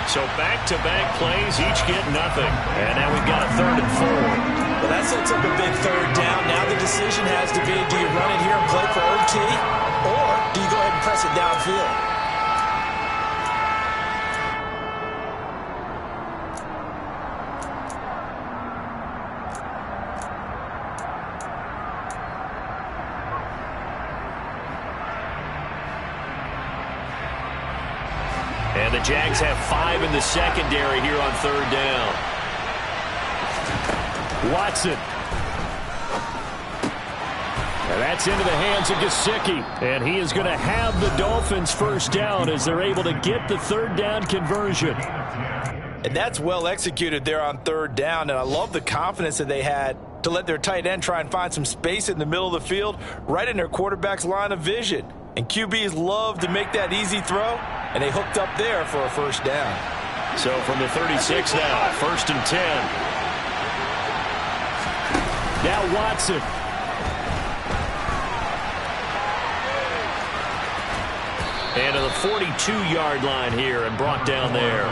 So back-to-back plays, each get nothing. And now we've got a 3rd and 4. Well, that sets up a big 3rd down. Now the decision has to be, do you run it here and play for OT, or do you go ahead and press it downfield? And the Jags have 5 in the secondary here on 3rd down. Watson. And that's into the hands of Gesicki. And he is going to have the Dolphins first down as they're able to get the 3rd down conversion. And that's well executed there on 3rd down. And I love the confidence that they had to let their tight end try and find some space in the middle of the field, right in their quarterback's line of vision. And QBs love to make that easy throw, and they hooked up there for a first down. So from the 36 now, 1st and 10. Now Watson. And to the 42-yard line here and brought down there.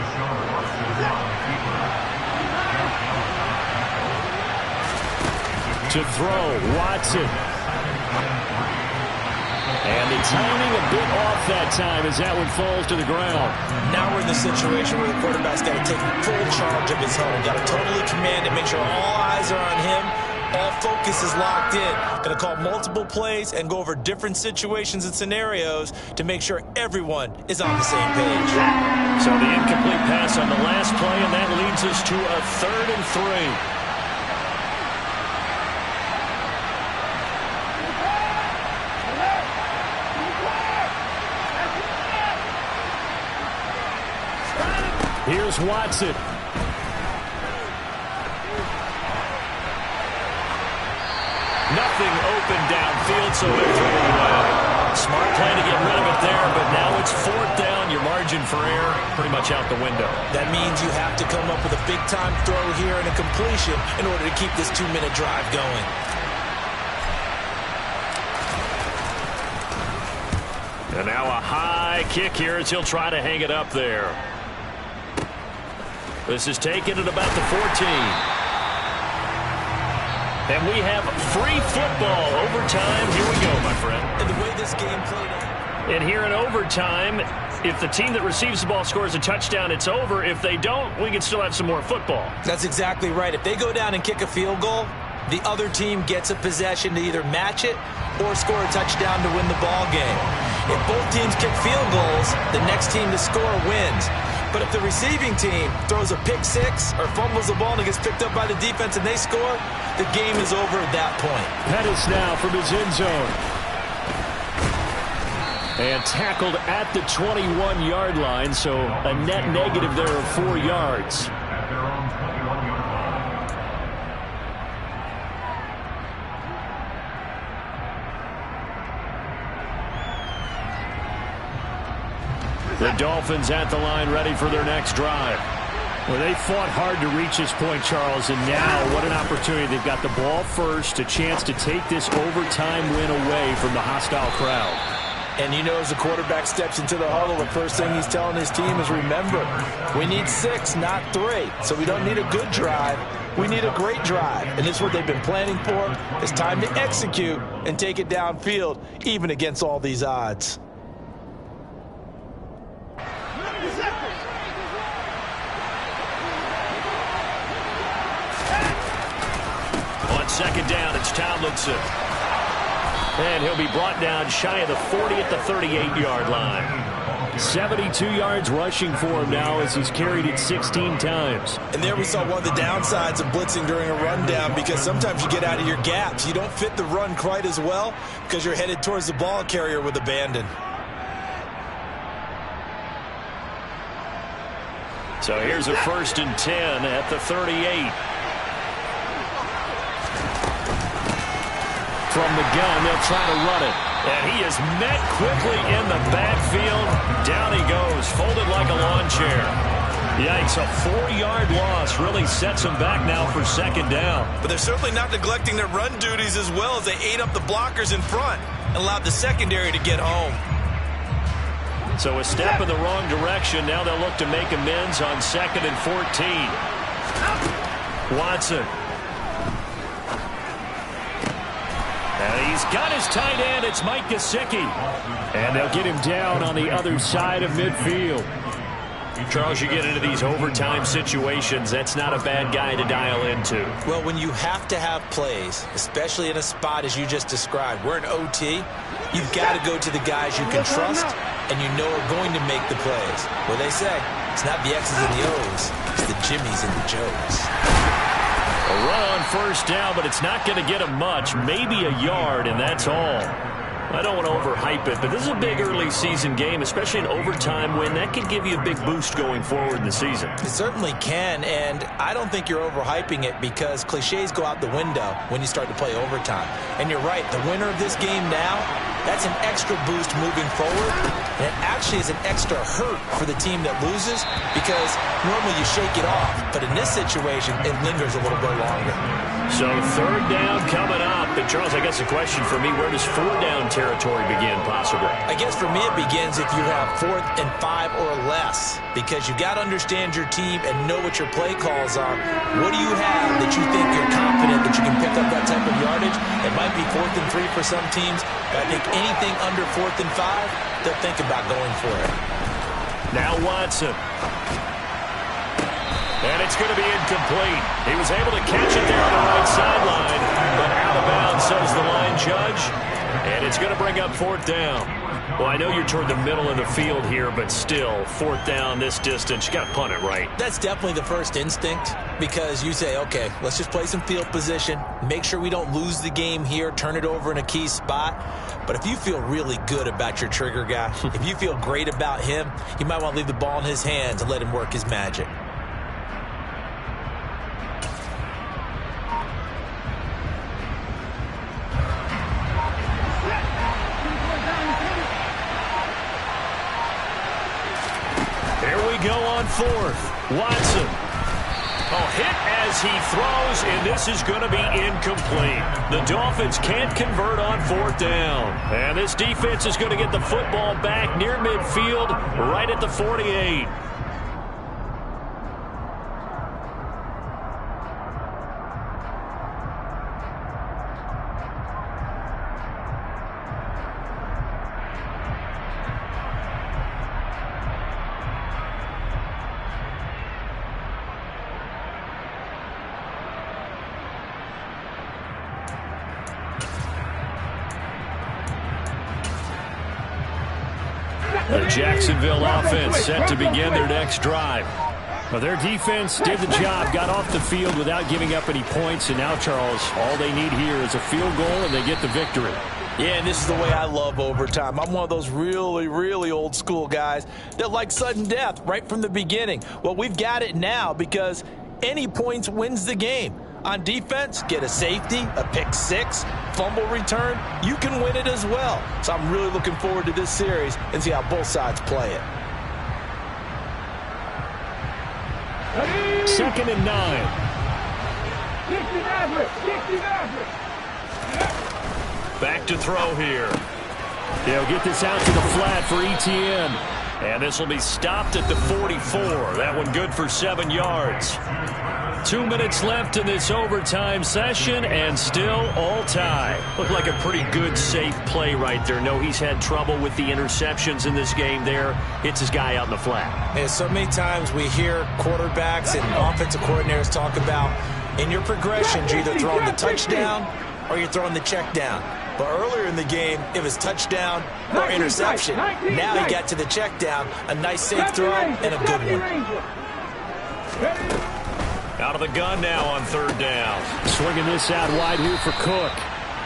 To throw, Watson. And the timing a bit off that time as that one falls to the ground. Now we're in the situation where the quarterback's got to take full charge of his home. Got to totally command it, make sure all eyes are on him. All focus is locked in. Going to call multiple plays and go over different situations and scenarios to make sure everyone is on the same page. So the incomplete pass on the last play, and that leads us to a 3rd and 3. Here's Watson. Nothing open downfield, so they're throwing away. Smart play to get rid of it there, but now it's 4th down. Your margin for error pretty much out the window. That means you have to come up with a big-time throw here and a completion in order to keep this 2-minute drive going. And now a high kick here as he'll try to hang it up there. This is taken at about the 14. And we have free football. Overtime. Here we go, my friend. And the way this game played out. And here in overtime, if the team that receives the ball scores a touchdown, it's over. If they don't, we can still have some more football. That's exactly right. If they go down and kick a field goal, the other team gets a possession to either match it or score a touchdown to win the ball game. If both teams kick field goals, the next team to score wins. But if the receiving team throws a pick six or fumbles the ball and it gets picked up by the defense and they score, the game is over at that point. Pettis now from his end zone. And tackled at the 21-yard line, so a net negative there of 4 yards. The Dolphins at the line ready for their next drive. Well, they fought hard to reach this point, Charles, and now what an opportunity. They've got the ball first, a chance to take this overtime win away from the hostile crowd. And you know, as the quarterback steps into the huddle, the first thing he's telling his team is, remember, we need 6, not 3. So we don't need a good drive. We need a great drive. And this is what they've been planning for. It's time to execute and take it downfield, even against all these odds. On second down, it's Tomlinson. And he'll be brought down shy of the 40 at the 38-yard line. 72 yards rushing for him now as he's carried it 16 times. And there we saw one of the downsides of blitzing during a rundown, because sometimes you get out of your gaps. You don't fit the run quite as well because you're headed towards the ball carrier with abandon. So here's a 1st and 10 at the 38. From the gun, they'll try to run it. And he is met quickly in the backfield. Down he goes, folded like a lawn chair. Yikes, a 4-yard loss really sets them back now for 2nd down. But they're certainly not neglecting their run duties as well as they ate up the blockers in front and allowed the secondary to get home. So a step in the wrong direction. Now they'll look to make amends on 2nd and 14. Watson. And he's got his tight end. It's Mike Gesicki. And they'll get him down on the other side of midfield. Charles, you get into these overtime situations, that's not a bad guy to dial into. Well, when you have to have plays, especially in a spot as you just described, we're in OT, you've got to go to the guys you can trust and you know are going to make the plays. Well, they say, it's not the X's and the O's, it's the Jimmies and the Joes. A run on 1st down, but it's not going to get him much, maybe a yard, and that's all. I don't want to overhype it, but this is a big early season game, especially an overtime win. That could give you a big boost going forward in the season. It certainly can, and I don't think you're overhyping it because cliches go out the window when you start to play overtime. And you're right, the winner of this game now, that's an extra boost moving forward, and it actually is an extra hurt for the team that loses because normally you shake it off, but in this situation, it lingers a little bit longer. So 3rd down coming up. And Charles, I guess the question for me, where does 4 down territory begin possibly? I guess for me it begins if you have 4th and 5 or less because you got to understand your team and know what your play calls are. What do you have that you think you're confident that you can pick up that type of yardage? It might be 4th and 3 for some teams, but I think anything under 4th and 5, they'll think about going for it. Now Watson. And it's going to be incomplete. He was able to catch it there on the right sideline, but out of bounds, says the line judge. And it's going to bring up 4th down. Well, I know you're toward the middle of the field here, but still, 4th down this distance, you got to punt it right. That's definitely the first instinct because you say, okay, let's just play some field position, make sure we don't lose the game here, turn it over in a key spot. But if you feel really good about your trigger guy, if you feel great about him, you might want to leave the ball in his hands and let him work his magic. Go on 4th. Watson. Hit as he throws, and this is going to be incomplete. The Dolphins can't convert on 4th down. And this defense is going to get the football back near midfield, right at the 48. The Jacksonville offense set to begin their next drive. Well, their defense did the job, got off the field without giving up any points, and now, Charles, all they need here is a field goal, and they get the victory. Yeah, and this is the way I love overtime. I'm one of those really, really old school guys that like sudden death right from the beginning. Well, we've got it now because any points wins the game. On defense, get a safety, a pick six, fumble return, you can win it as well. So I'm really looking forward to this series and see how both sides play it. 2nd and 9. Back to throw here. They'll get this out to the flat for Etienne. And this will be stopped at the 44. That one good for 7 yards. 2 minutes left in this overtime session, and still all tie. Looked like a pretty good, safe play right there. No, he's had trouble with the interceptions in this game there. Hits his guy out in the flat. And so many times we hear quarterbacks and offensive coordinators talk about in your progressions, you're either throwing the touchdown or you're throwing the check down. But earlier in the game, it was touchdown or interception. Now he got to the check down, a nice safe throw and a good one. Out of the gun now on 3rd down. Swinging this out wide here for Cook.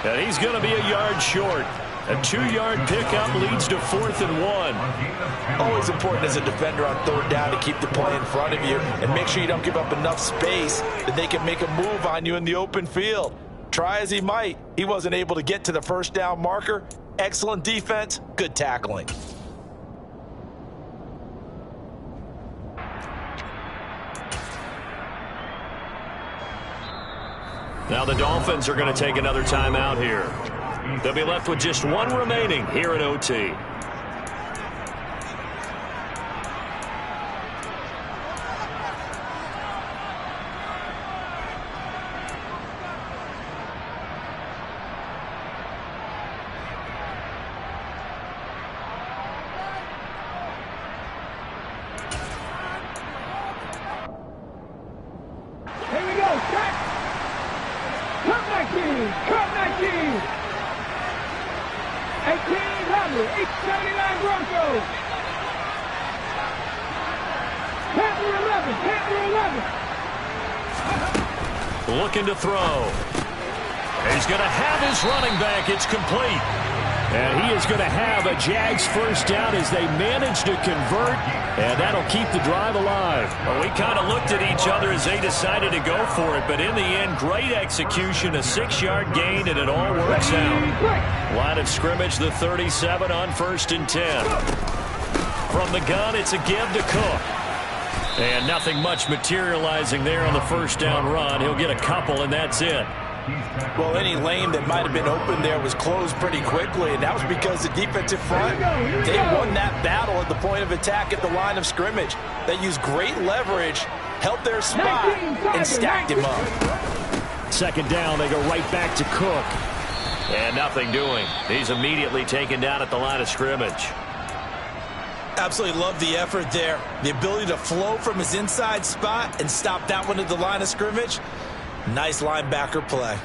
And he's going to be a yard short. A 2-yard pickup leads to 4th and 1. Always important as a defender on 3rd down to keep the play in front of you and make sure you don't give up enough space that they can make a move on you in the open field. Try as he might, he wasn't able to get to the 1st down marker. Excellent defense, good tackling. Now the Dolphins are going to take another timeout here. They'll be left with just 1 remaining here in OT. Here we go, set. Cut 19, cut 19. 1800, 879 Broncos. Panther 11, Panther 11. Looking to throw. He's going to have his running back. It's complete. And he is going to have a Jags 1st down as they manage to convert, and that'll keep the drive alive. Well, we kind of looked at each other as they decided to go for it, but in the end, great execution, a 6-yard gain, and it all works out. Line of scrimmage, the 37 on 1st and 10. From the gun, it's a give to Cook. And nothing much materializing there on the 1st down run. He'll get a couple, and that's it. Well, any lane that might have been open there was closed pretty quickly, and that was because the defensive front, they won that battle at the point of attack at the line of scrimmage. They used great leverage, held their spot, and stacked him up. 2nd down, they go right back to Cook. And nothing doing. He's immediately taken down at the line of scrimmage. Absolutely love the effort there. The ability to flow from his inside spot and stop that one at the line of scrimmage. Nice linebacker play.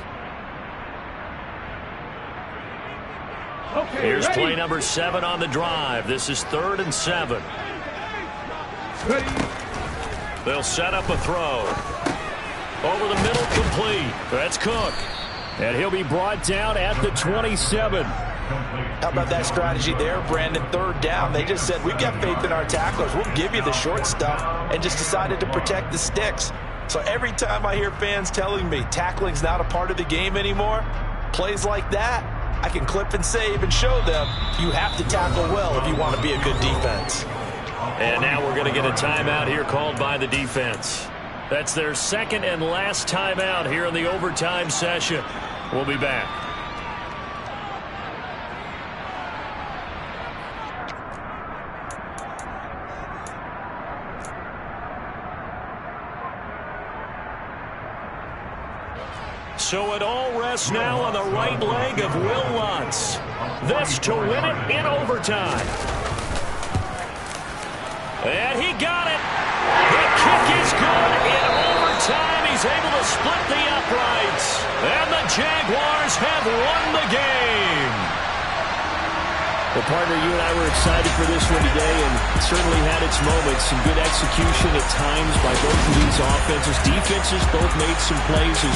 Okay, here's ready? play number 7 on the drive. This is 3rd and 7. Ready. They'll set up a throw. Over the middle, complete. That's Cook. And he'll be brought down at the 27. How about that strategy there, Brandon? 3rd down. They just said, we've got faith in our tacklers. We'll give you the short stuff, and just decided to protect the sticks. So every time I hear fans telling me tackling's not a part of the game anymore, plays like that, I can clip and save and show them you have to tackle well if you want to be a good defense. And now we're going to get a timeout here called by the defense. That's their 2nd and last timeout here in the overtime session. We'll be back. So it all rests now on the right leg of Will Lutz. This to win it in overtime. And he got it. The kick is good in overtime. He's able to split the uprights. And the Jaguars have won the game. Well, partner, you and I were excited for this one today, and it certainly had its moments. Some good execution at times by both of these offenses. Defenses both made some plays as well.